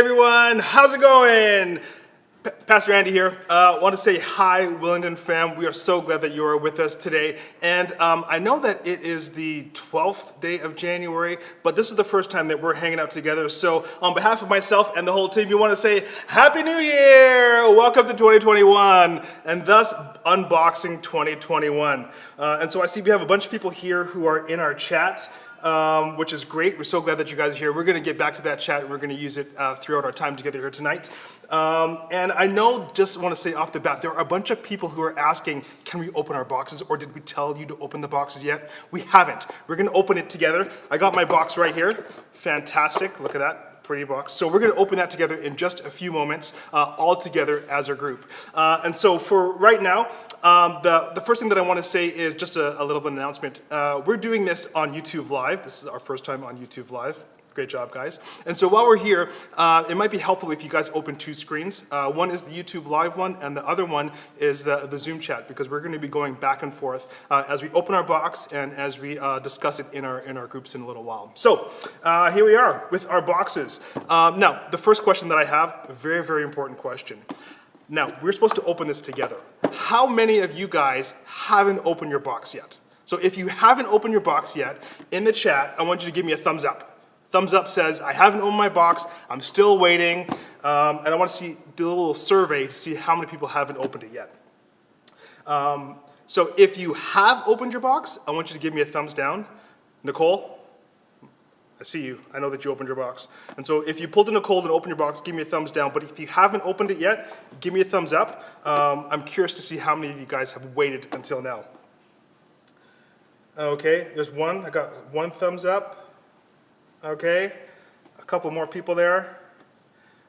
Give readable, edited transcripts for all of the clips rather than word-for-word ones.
everyone, how's it going? Pastor Andy here. Want to say hi, Willingdon fam. We are so glad that you are with us today. And I know that it is the 12th day of January, but this is the first time that we're hanging out together. So on behalf of myself and the whole team, we want to say Happy New Year! Welcome to 2021, and thus unboxing 2021. And so I see we have a bunch of people here who are in our chat. Which is great. We're so glad that you guys are here. We're going to get back to that chat, and we're going to use it throughout our time together here tonight. And I know, just want to say off the bat, there are a bunch of people who are asking, can we open our boxes, or did we tell you to open the boxes yet? We haven't. We're going to open it together. I got my box right here. Fantastic. Look at that. Pretty box. So we're going to open that together in just a few moments, all together as a group. And so for right now, the first thing that I want to say is just a little bit of an announcement. We're doing this on YouTube Live. This is our first time on YouTube Live. Great job, guys. And so while we're here, it might be helpful if you guys open two screens. One is the YouTube Live one, and the other one is the Zoom chat, because we're going to be going back and forth as we open our box and as we discuss it in our groups in a little while. So here we are with our boxes. Now, the first question that I have, a very, very important question. Now, we're supposed to open this together. How many of you guys haven't opened your box yet? So if you haven't opened your box yet, in the chat, I want you to give me a thumbs up. Thumbs up says, I haven't opened my box, I'm still waiting, and I want to do a little survey to see how many people haven't opened it yet. So if you have opened your box, I want you to give me a thumbs down. Nicole, I see you. I know that you opened your box. And so if you pulled a Nicole and opened your box, give me a thumbs down. But if you haven't opened it yet, give me a thumbs up. I'm curious to see how many of you guys have waited until now. Okay, there's one. I got one thumbs up. Okay, a couple more people there.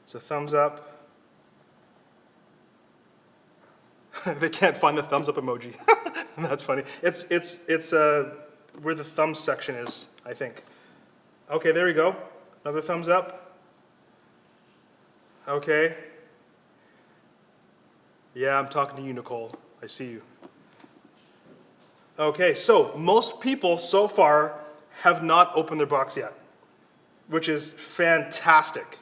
It's a thumbs up. They can't find the thumbs up emoji. That's funny. It's where the thumbs section is, I think. Okay, there we go. Another thumbs up. Okay. Yeah, I'm talking to you, Nicole. I see you. Okay, so most people so far have not opened their box yet, which is fantastic.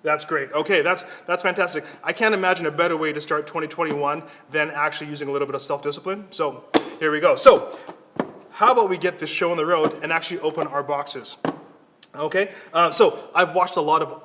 That's great. Okay, that's fantastic. I can't imagine a better way to start 2021 than actually using a little bit of self-discipline. So here we go. So how about we get this show on the road and actually open our boxes? Okay, so I've watched a lot of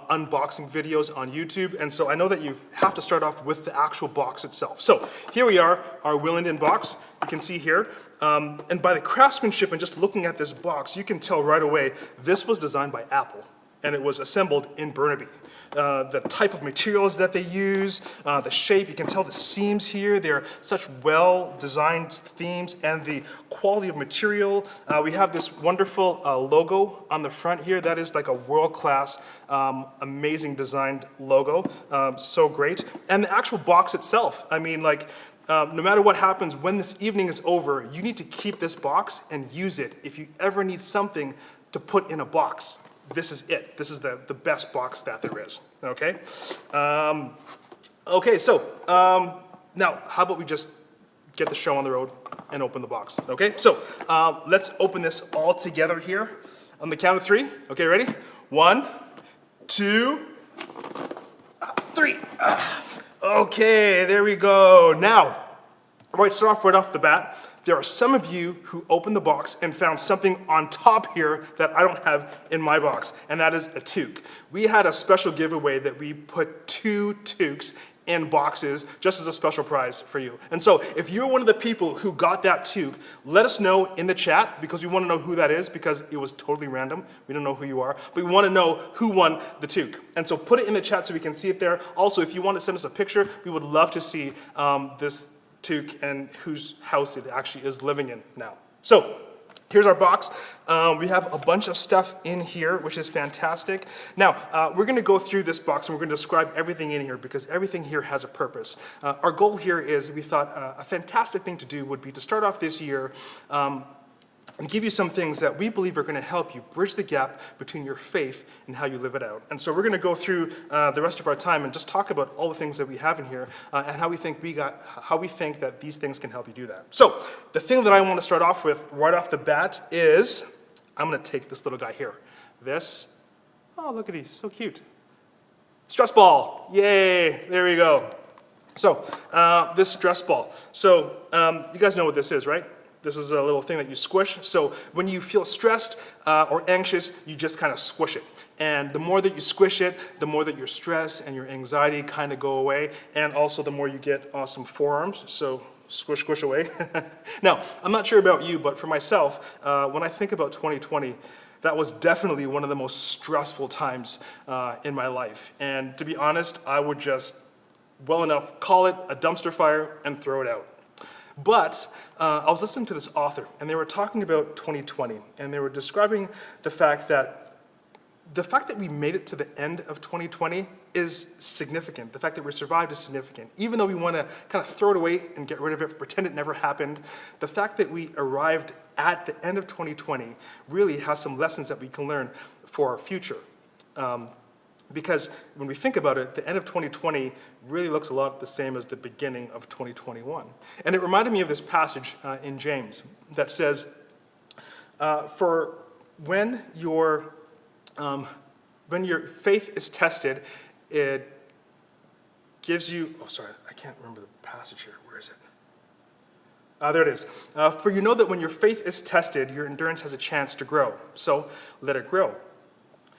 unboxing videos on YouTube, and so I know that you have to start off with the actual box itself. So here we are, our Willingdon box. You can see here, and by the craftsmanship and just looking at this box, you can tell right away this was designed by Apple, and it was assembled in Burnaby. The type of materials that they use, the shape, you can tell the seams here, they're such well-designed themes, and the quality of material. We have this wonderful logo on the front here. That is like a world-class, amazing designed logo. So great. And the actual box itself, I mean, like, no matter what happens, when this evening is over, you need to keep this box and use it if you ever need something to put in a box. This is it. This is the best box that there is, okay? Okay, so now how about we just get the show on the road and open the box, okay? So let's open this all together here on the count of three. Okay, ready? 1, 2, 3. Okay, there we go. Now, start off right off the bat. There are some of you who opened the box and found something on top here that I don't have in my box, and that is a toque. We had a special giveaway that we put 2 toques in boxes just as a special prize for you. And so if you're one of the people who got that toque, let us know in the chat, because we want to know who that is, because it was totally random. We don't know who you are, but we want to know who won the toque. And so put it in the chat so we can see it there. Also, if you want to send us a picture, we would love to see this toque and whose house it actually is living in now. So here's our box. We have a bunch of stuff in here, which is fantastic. Now, we're going to go through this box and we're going to describe everything in here, because everything here has a purpose. Our goal here is, we thought a fantastic thing to do would be to start off this year and give you some things that we believe are going to help you bridge the gap between your faith and how you live it out. And so we're going to go through the rest of our time and just talk about all the things that we have in here and how we think that these things can help you do that. So the thing that I want to start off with right off the bat is, I'm going to take this little guy here. This, oh, look at he's so cute. Stress ball, yay, there we go. So, this stress ball. So, you guys know what this is, right? This is a little thing that you squish. So when you feel stressed or anxious, you just kind of squish it. And the more that you squish it, the more that your stress and your anxiety kind of go away. And also the more you get awesome forearms. So squish, squish away. Now, I'm not sure about you, but for myself, when I think about 2020, that was definitely one of the most stressful times in my life. And to be honest, I would just well enough call it a dumpster fire and throw it out. But I was listening to this author, and they were talking about 2020, and they were describing the fact that we made it to the end of 2020 is significant. The fact that we survived is significant. Even though we want to kind of throw it away and get rid of it, pretend it never happened, the fact that we arrived at the end of 2020 really has some lessons that we can learn for our future. Because when we think about it, the end of 2020 really looks a lot the same as the beginning of 2021. And it reminded me of this passage in James that says, for when your faith is tested, it gives you, oh sorry, I can't remember the passage here, where is it? There it is. For you know that when your faith is tested, your endurance has a chance to grow, so let it grow.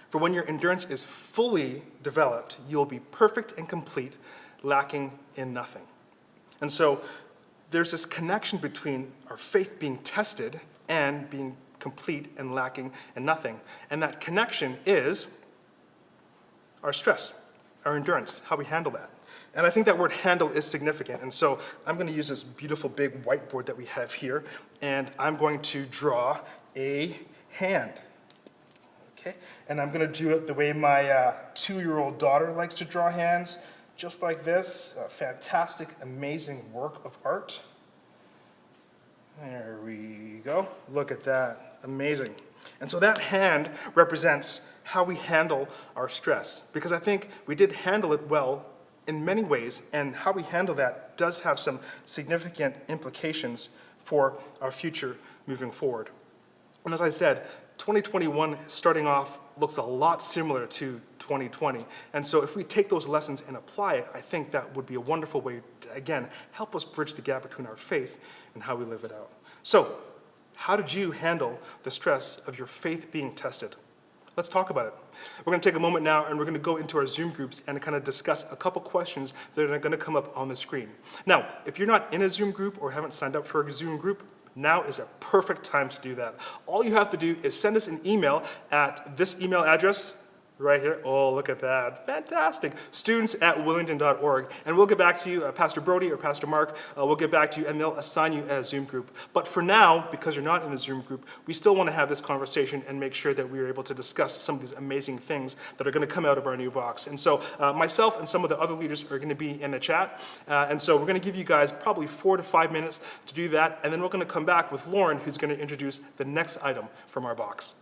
For when your endurance is fully developed, you'll be perfect and complete, lacking in nothing. And so there's this connection between our faith being tested and being complete and lacking in nothing. And that connection is our stress, our endurance, how we handle that. And I think that word handle is significant. And so I'm going to use this beautiful big whiteboard that we have here, and I'm going to draw a hand. Okay? And I'm going to do it the way my 2-year-old daughter likes to draw hands, just like this. A fantastic, amazing work of art. There we go. Look at that. Amazing. And so that hand represents how we handle our stress, because I think we did handle it well in many ways, and how we handle that does have some significant implications for our future moving forward. And as I said, 2021 starting off looks a lot similar to 2020. And so if we take those lessons and apply it, I think that would be a wonderful way to, again, help us bridge the gap between our faith and how we live it out. So, how did you handle the stress of your faith being tested? Let's talk about it. We're going to take a moment now, and we're going to go into our Zoom groups and kind of discuss a couple questions that are going to come up on the screen. Now, if you're not in a Zoom group or haven't signed up for a Zoom group, now is a perfect time to do that. All you have to do is send us an email at this email address right here. Oh, look at that. Fantastic. students@willingdon.org. And we'll get back to you, Pastor Brody or Pastor Mark, we'll get back to you, and they'll assign you a Zoom group. But for now, because you're not in a Zoom group, we still want to have this conversation and make sure that we are able to discuss some of these amazing things that are going to come out of our new box. And so myself and some of the other leaders are going to be in the chat. And so we're going to give you guys probably 4 to 5 minutes to do that. And then we're going to come back with Lauren, who's going to introduce the next item from our box.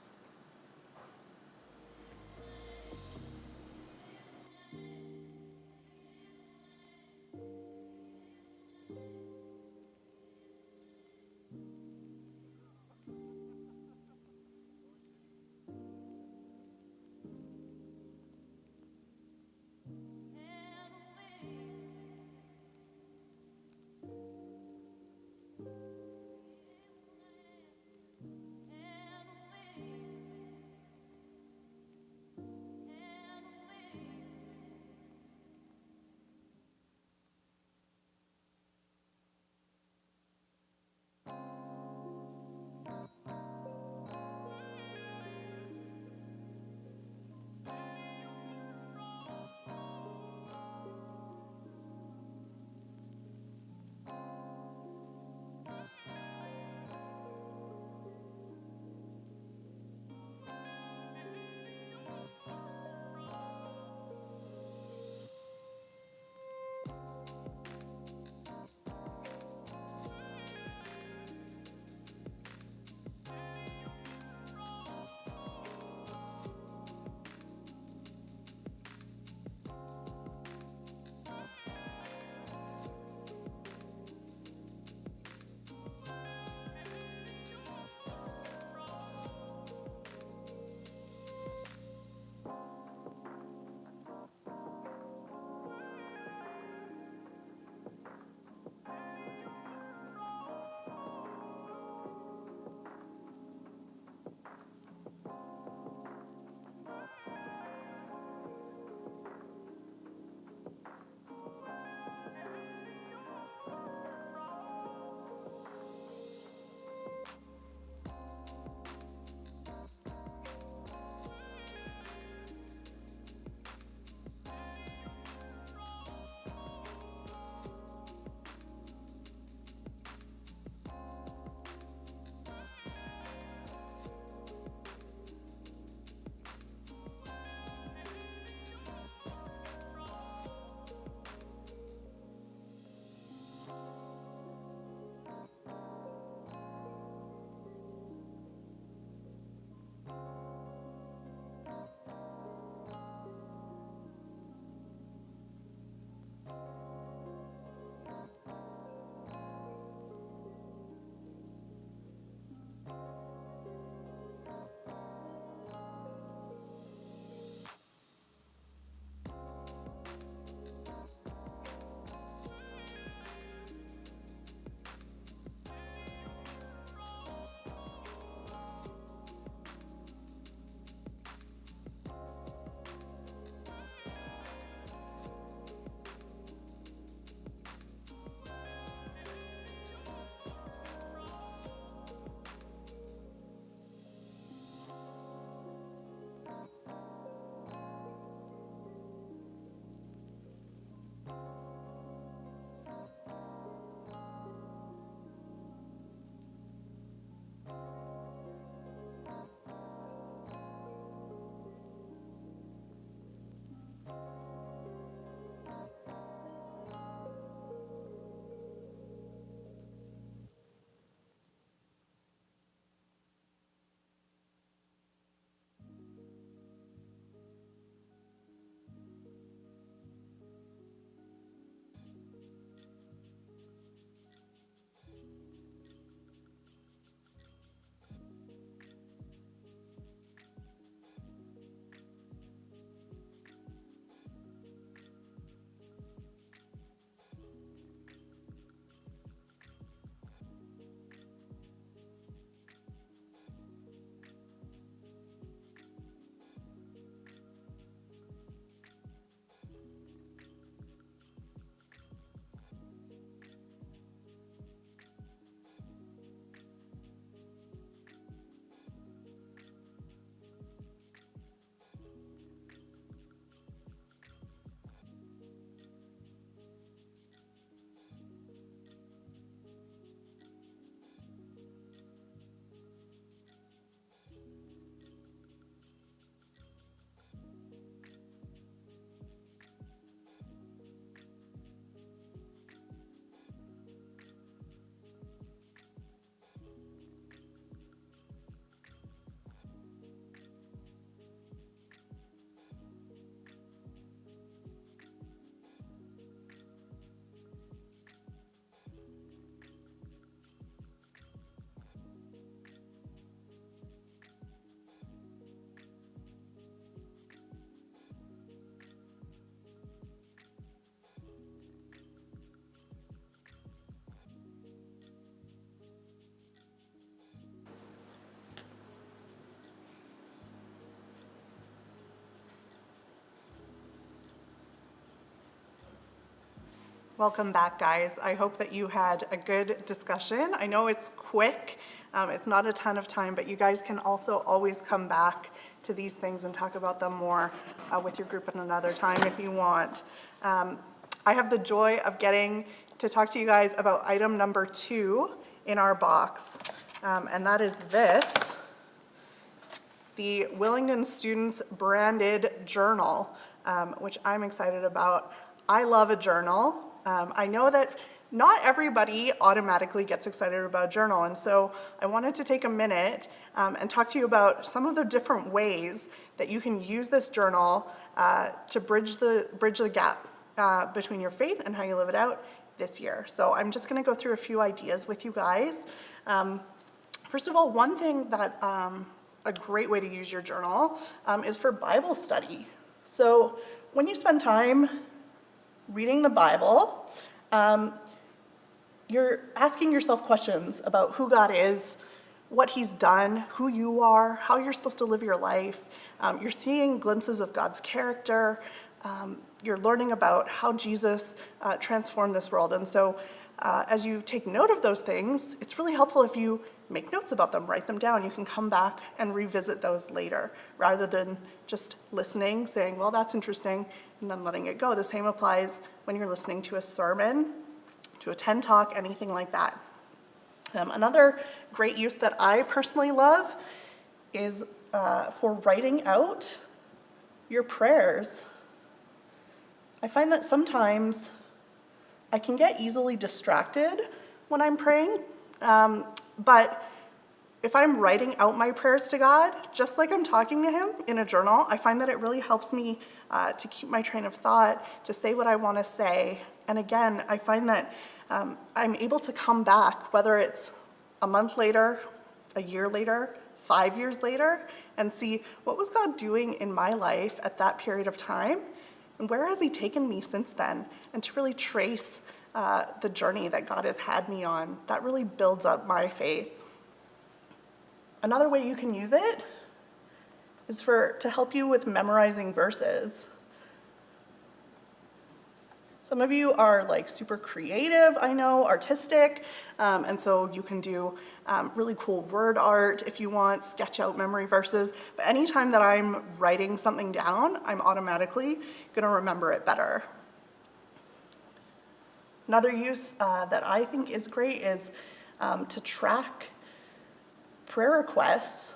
Welcome back, guys. I hope that you had a good discussion. I know it's quick, it's not a ton of time, but you guys can also always come back to these things and talk about them more with your group at another time if you want. I have the joy of getting to talk to you guys about item number 2 in our box, and that is this, the Willingdon Students branded journal, which I'm excited about. I love a journal. I know that not everybody automatically gets excited about a journal, and so I wanted to take a minute and talk to you about some of the different ways that you can use this journal to bridge the gap between your faith and how you live it out this year. So I'm just going to go through a few ideas with you guys. First of all, one thing that a great way to use your journal is for Bible study. So when you spend time reading the Bible, you're asking yourself questions about who God is, what He's done, who you are, how you're supposed to live your life. You're seeing glimpses of God's character. You're learning about how Jesus transformed this world. And so as you take note of those things, it's really helpful if you make notes about them, write them down. You can come back and revisit those later, rather than just listening, saying, well, that's interesting, and then letting it go. The same applies when you're listening to a sermon, to a TED Talk, anything like that. Another great use that I personally love is for writing out your prayers. I find that sometimes I can get easily distracted when I'm praying, but if I'm writing out my prayers to God, just like I'm talking to Him in a journal, I find that it really helps me to keep my train of thought, to say what I want to say. And again, I find that I'm able to come back, whether it's a month later, a year later, 5 years later, and see what was God doing in my life at that period of time, and where has He taken me since then, and to really trace the journey that God has had me on. That really builds up my faith. Another way you can use it is to help you with memorizing verses. Some of you are like super creative, I know, artistic, and so you can do really cool word art if you want, sketch out memory verses. But anytime that I'm writing something down, I'm automatically going to remember it better. Another use that I think is great is to track prayer requests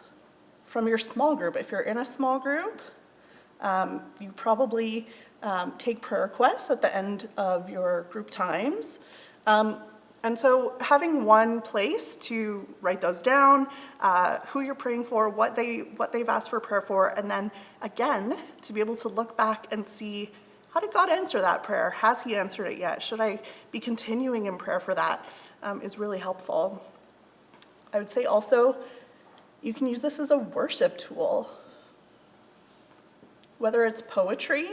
from your small group. If you're in a small group, you probably take prayer requests at the end of your group times. And so having one place to write those down, who you're praying for, what they've asked for prayer for, and then again, to be able to look back and see, how did God answer that prayer? Has He answered it yet? Should I be continuing in prayer for that? Is really helpful. I would say also, you can use this as a worship tool. Whether it's poetry,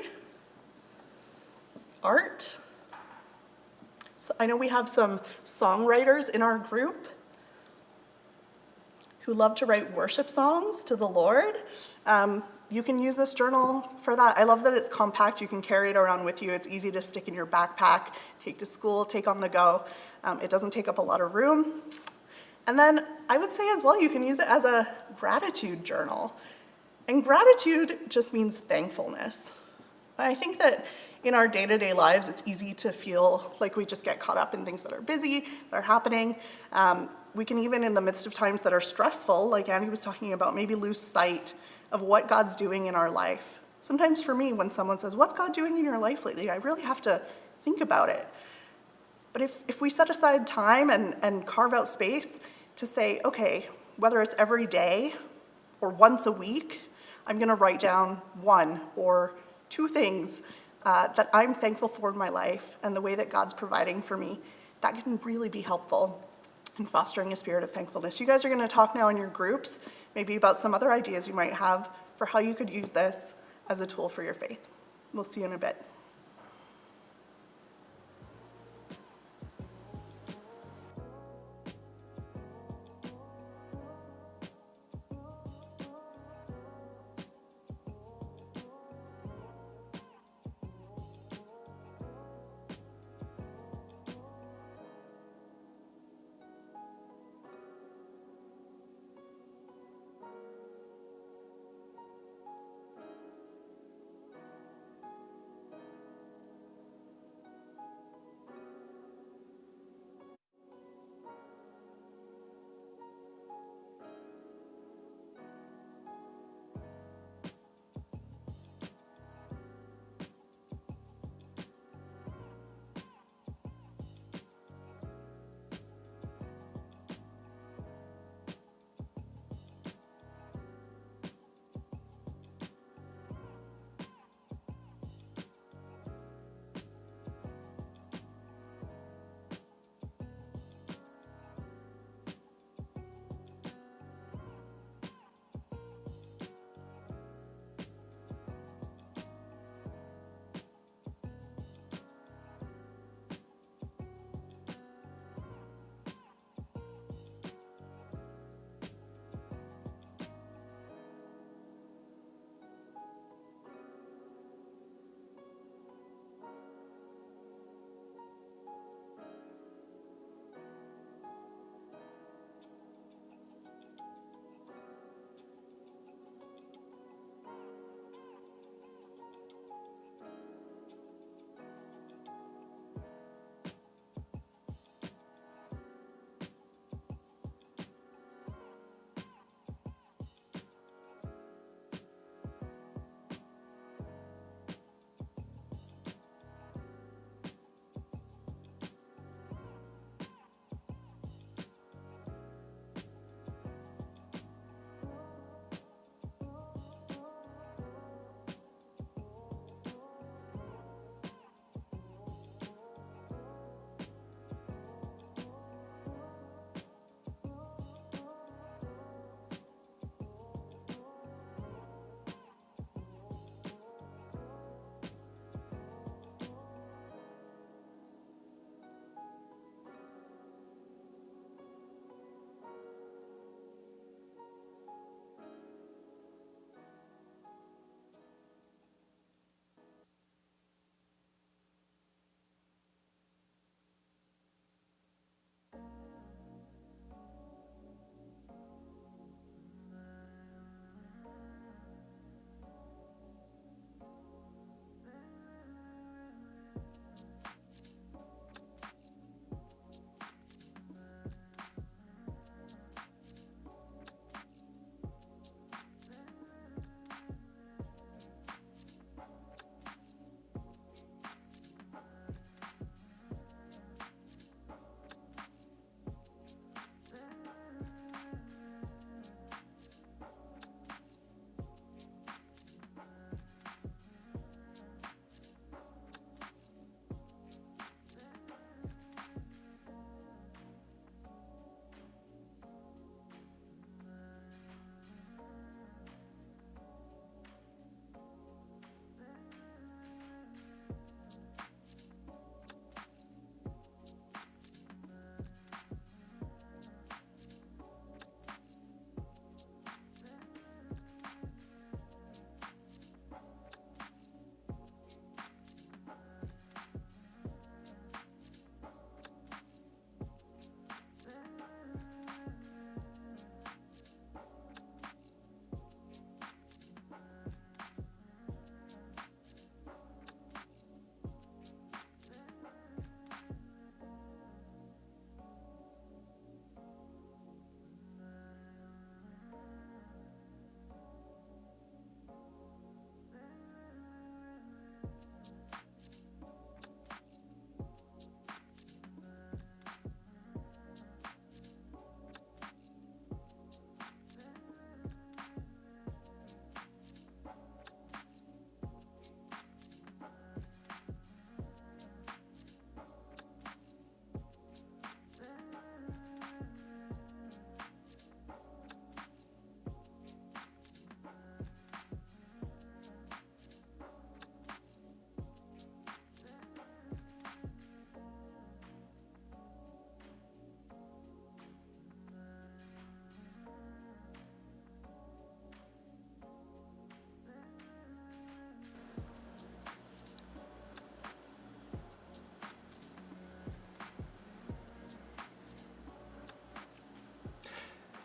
art. So I know we have some songwriters in our group who love to write worship songs to the Lord. You can use this journal for that. I love that it's compact. You can carry it around with you. It's easy to stick in your backpack, take to school, take on the go. It doesn't take up a lot of room. And then I would say as well, you can use it as a gratitude journal. And gratitude just means thankfulness. I think that in our day-to-day lives, it's easy to feel like we just get caught up in things that are busy, that are happening. We can even, in the midst of times that are stressful, like Andy was talking about, maybe lose sight of what God's doing in our life. Sometimes for me, when someone says, what's God doing in your life lately? I really have to think about it. But if we set aside time and carve out space to say, okay, whether it's every day or once a week, I'm gonna write down 1 or 2 things that I'm thankful for in my life and the way that God's providing for me, that can really be helpful in fostering a spirit of thankfulness. You guys are gonna talk now in your groups, maybe about some other ideas you might have for how you could use this as a tool for your faith. We'll see you in a bit.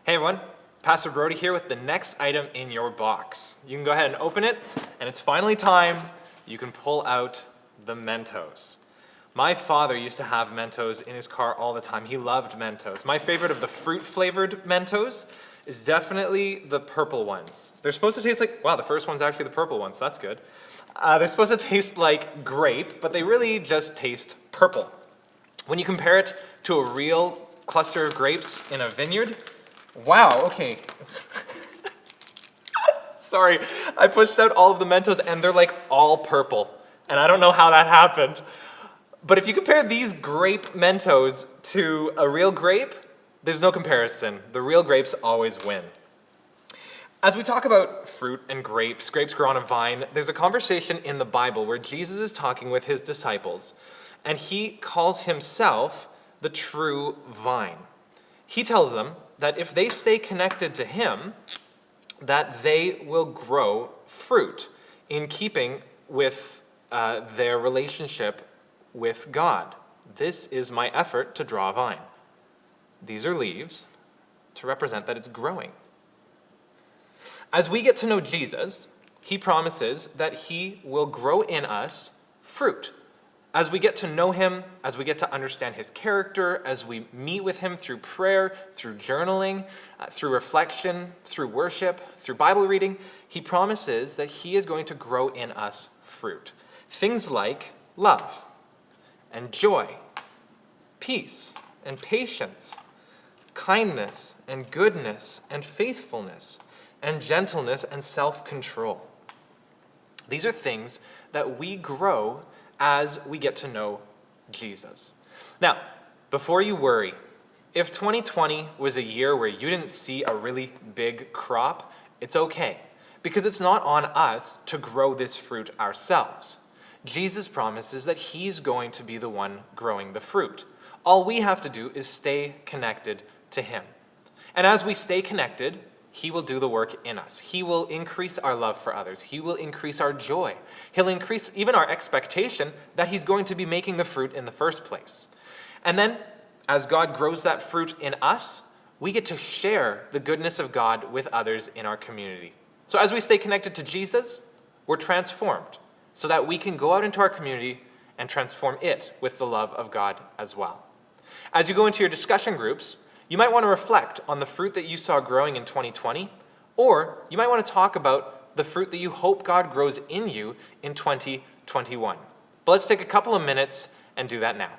Hey everyone, Pastor Brody here with the next item in your box. You can go ahead and open it, and it's finally time. You can pull out the Mentos. My father used to have Mentos in his car all the time. He loved Mentos. My favorite of the fruit-flavored Mentos is definitely the purple ones. They're supposed to taste like, wow, the first one's actually the purple one, so that's good. They're supposed to taste like grape, but they really just taste purple. When you compare it to a real cluster of grapes in a vineyard, wow, okay. Sorry, I pushed out all of the Mentos and they're like all purple. And I don't know how that happened. But if you compare these grape Mentos to a real grape, there's no comparison. The real grapes always win. As we talk about fruit and grapes grow on a vine, there's a conversation in the Bible where Jesus is talking with his disciples, and he calls himself the true vine. He tells them that if they stay connected to him, that they will grow fruit in keeping with their relationship with God. This is my effort to draw a vine. These are leaves to represent that it's growing. As we get to know Jesus, he promises that he will grow in us fruit. As we get to know him, as we get to understand his character, as we meet with him through prayer, through journaling, through reflection, through worship, through Bible reading, he promises that he is going to grow in us fruit. Things like love and joy, peace and patience, kindness and goodness and faithfulness and gentleness and self-control. These are things that we grow as we get to know Jesus. Now, before you worry, if 2020 was a year where you didn't see a really big crop, it's okay, because it's not on us to grow this fruit ourselves. Jesus promises that he's going to be the one growing the fruit. All we have to do is stay connected to him. And as we stay connected, he will do the work in us. He will increase our love for others. He will increase our joy. He'll increase even our expectation that he's going to be making the fruit in the first place. And then, as God grows that fruit in us, we get to share the goodness of God with others in our community. So as we stay connected to Jesus, we're transformed so that we can go out into our community and transform it with the love of God as well. As you go into your discussion groups, you might want to reflect on the fruit that you saw growing in 2020, or you might want to talk about the fruit that you hope God grows in you in 2021. But let's take a couple of minutes and do that now.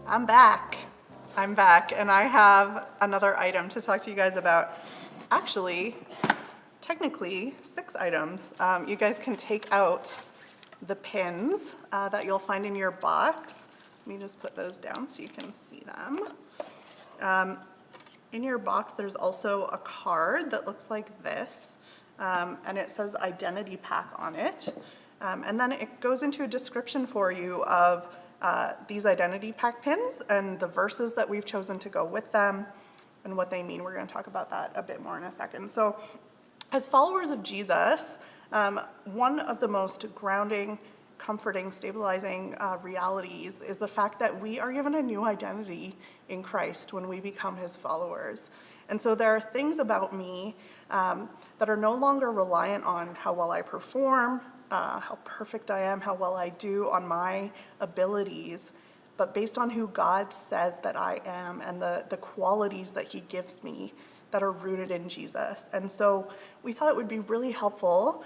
I'm back. I'm back, and I have another item to talk to you guys about. Actually, technically, 6 items. You guys can take out the pins that you'll find in your box. Let me just put those down so you can see them. In your box, there's also a card that looks like this, and it says identity pack on it. And then it goes into a description for you of these identity pack pins and the verses that we've chosen to go with them and what they mean. We're going to talk about that a bit more in a second. So as followers of Jesus, one of the most grounding, comforting, stabilizing realities is the fact that we are given a new identity in Christ when we become his followers. And so there are things about me that are no longer reliant on how well I perform, how perfect I am, how well I do on my abilities, but based on who God says that I am and the qualities that he gives me that are rooted in Jesus. And so we thought it would be really helpful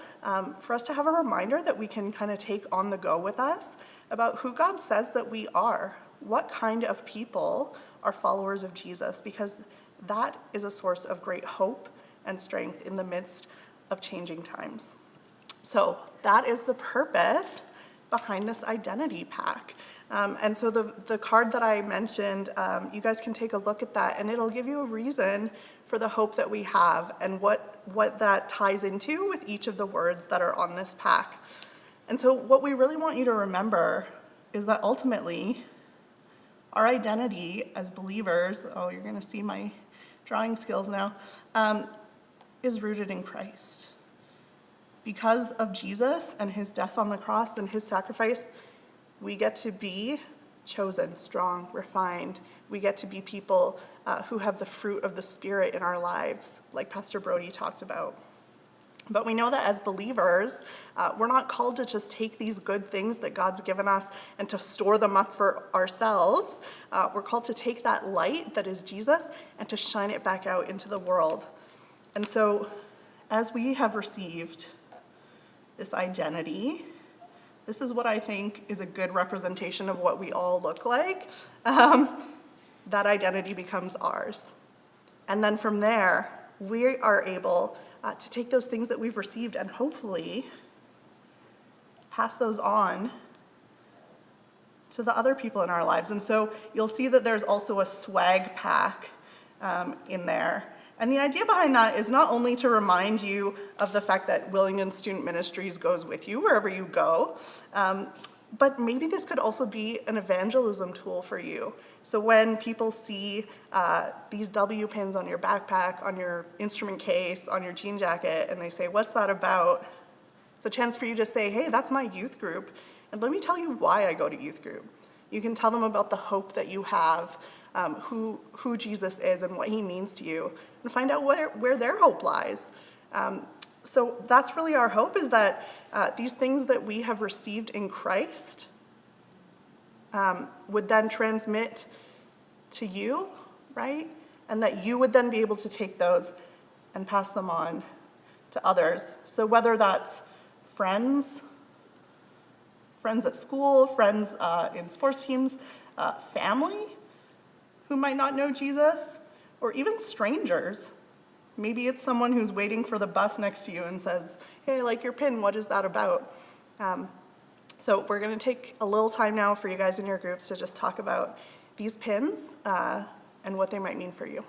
for us to have a reminder that we can kind of take on the go with us about who God says that we are, what kind of people are followers of Jesus, because that is a source of great hope and strength in the midst of changing times. So that is the purpose behind this identity pack. And so the card that I mentioned, you guys can take a look at that, and it'll give you a reason for the hope that we have and what that ties into with each of the words that are on this pack. And so what we really want you to remember is that ultimately our identity as believers, oh, you're going to see my drawing skills now, is rooted in Christ. Because of Jesus and his death on the cross and his sacrifice, we get to be chosen, strong, refined. We get to be people who have the fruit of the Spirit in our lives, like Pastor Brody talked about. But we know that as believers, we're not called to just take these good things that God's given us and to store them up for ourselves. We're called to take that light that is Jesus and to shine it back out into the world. And so as we have received this identity, this is what I think is a good representation of what we all look like. That identity becomes ours. And then from there, we are able to take those things that we've received and hopefully pass those on to the other people in our lives. And so you'll see that there's also a swag pack in there. And the idea behind that is not only to remind you of the fact that Willingdon Student Ministries goes with you wherever you go, but maybe this could also be an evangelism tool for you. So when people see these W pins on your backpack, on your instrument case, on your jean jacket, and they say, "What's that about?" It's a chance for you to say, "Hey, that's my youth group, and let me tell you why I go to youth group." You can tell them about the hope that you have, who Jesus is and what he means to you, and find out where their hope lies. So that's really our hope, is that these things that we have received in Christ would then transmit to you, right? And that you would then be able to take those and pass them on to others. So whether that's friends at school, friends in sports teams, family who might not know Jesus, or even strangers. Maybe it's someone who's waiting for the bus next to you and says, "Hey, I like your pin, what is that about?" So we're going to take a little time now for you guys in your groups to just talk about these pins and what they might mean for you.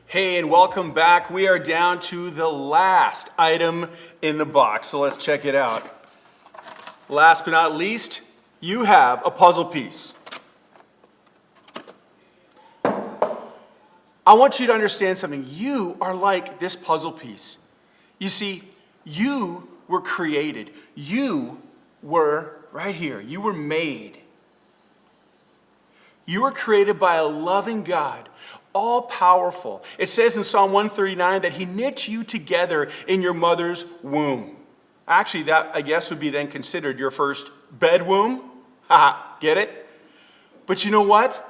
Hey, and welcome back. We are down to the last item in the box, so let's check it out. Last but not least, you have a puzzle piece. I want you to understand something. You are like this puzzle piece. You see, you were created. You were right here. You were made. You were created by a loving God, all powerful. It says in Psalm 139 that he knit you together in your mother's womb. Actually, that I guess would be then considered your first bed womb. Haha, get it? But you know what?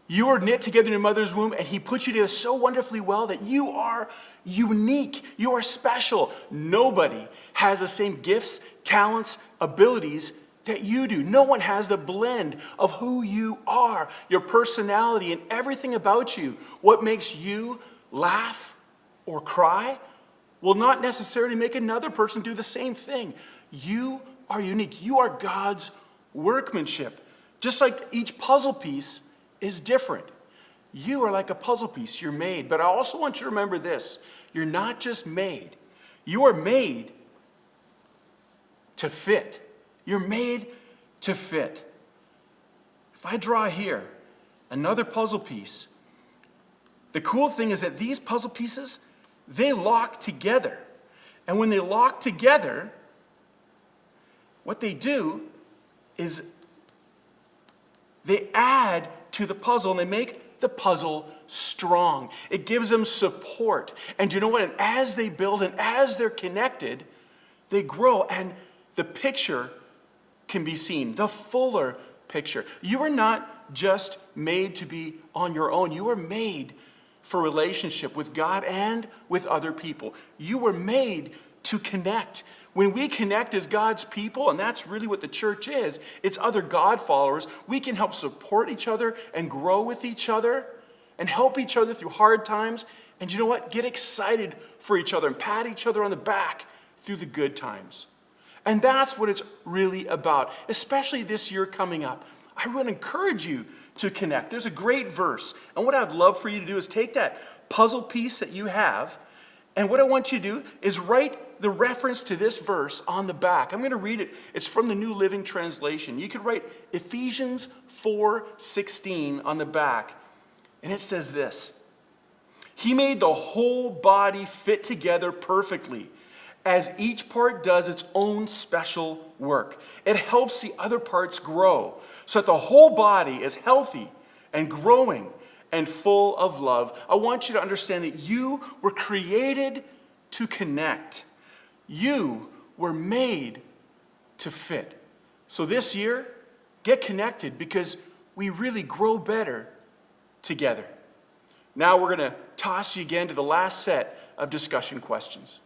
You were knit together in your mother's womb, and he put you together so wonderfully well that you are unique. You are special. Nobody has the same gifts, talents, abilities that you do. No one has the blend of who you are, your personality, and everything about you. What makes you laugh or cry will not necessarily make another person do the same thing. You are unique. You are God's workmanship. Just like each puzzle piece is different. You are like a puzzle piece. You're made. But I also want you to remember this. You're not just made. You are made to fit. You're made to fit. If I draw here another puzzle piece, the cool thing is that these puzzle pieces, they lock together. And when they lock together, what they do is they add to the puzzle and they make the puzzle strong. It gives them support. And you know what? And as they build and as they're connected, they grow and the picture can be seen, the fuller picture. You are not just made to be on your own. You are made for relationship with God and with other people. You were made to connect. When we connect as God's people, and that's really what the church is, it's other God followers, we can help support each other and grow with each other and help each other through hard times. And you know what? Get excited for each other and pat each other on the back through the good times. And that's what it's really about, especially this year coming up. I would encourage you to connect. There's a great verse. And what I'd love for you to do is take that puzzle piece that you have, and what I want you to do is write the reference to this verse on the back. I'm going to read it. It's from the New Living Translation. You could write Ephesians 4:16 on the back. And it says this: He made the whole body fit together perfectly, as each part does its own special work. It helps the other parts grow so that the whole body is healthy and growing and full of love. I want you to understand that you were created to connect. You were made to fit. So this year, get connected because we really grow better together. Now we're going to toss you again to the last set of discussion questions.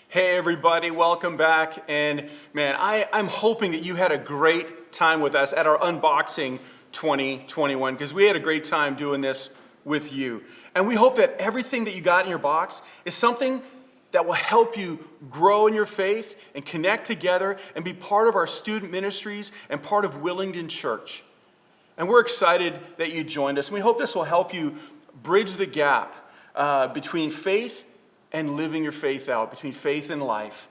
Hey everybody, welcome back. And man, I'm hoping that you had a great time with us at our Unboxing 2021, because we had a great time doing this with you. And we hope that everything that you got in your box is something that will help you grow in your faith and connect together and be part of our student ministries and part of Willingdon Church. And we're excited that you joined us. And we hope this will help you bridge the gap between faith and living your faith out, between faith and life.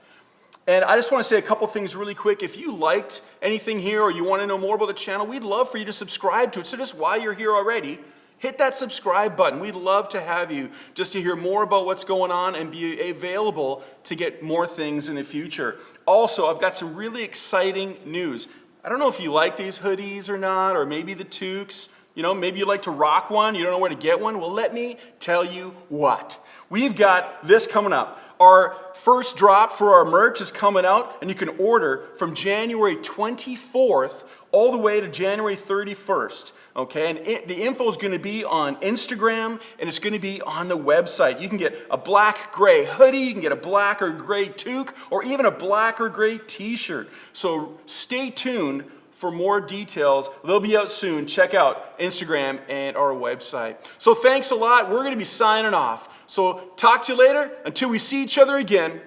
And I just want to say a couple things really quick. If you liked anything here or you want to know more about the channel, we'd love for you to subscribe to it. So just while you're here already, hit that subscribe button. We'd love to have you just to hear more about what's going on and be available to get more things in the future. Also, I've got some really exciting news. I don't know if you like these hoodies or not, or maybe the toques. You know, maybe you like to rock one, you don't know where to get one. Well, let me tell you what. We've got this coming up. Our first drop for our merch is coming out, and you can order from January 24th all the way to January 31st. Okay, and the info is going to be on Instagram, and it's going to be on the website. You can get a black-gray hoodie, you can get a black or gray toque, or even a black or gray t-shirt. So stay tuned for more details. They'll be out soon. Check out Instagram and our website. So thanks a lot. We're going to be signing off. So talk to you later. Until we see each other again,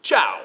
ciao.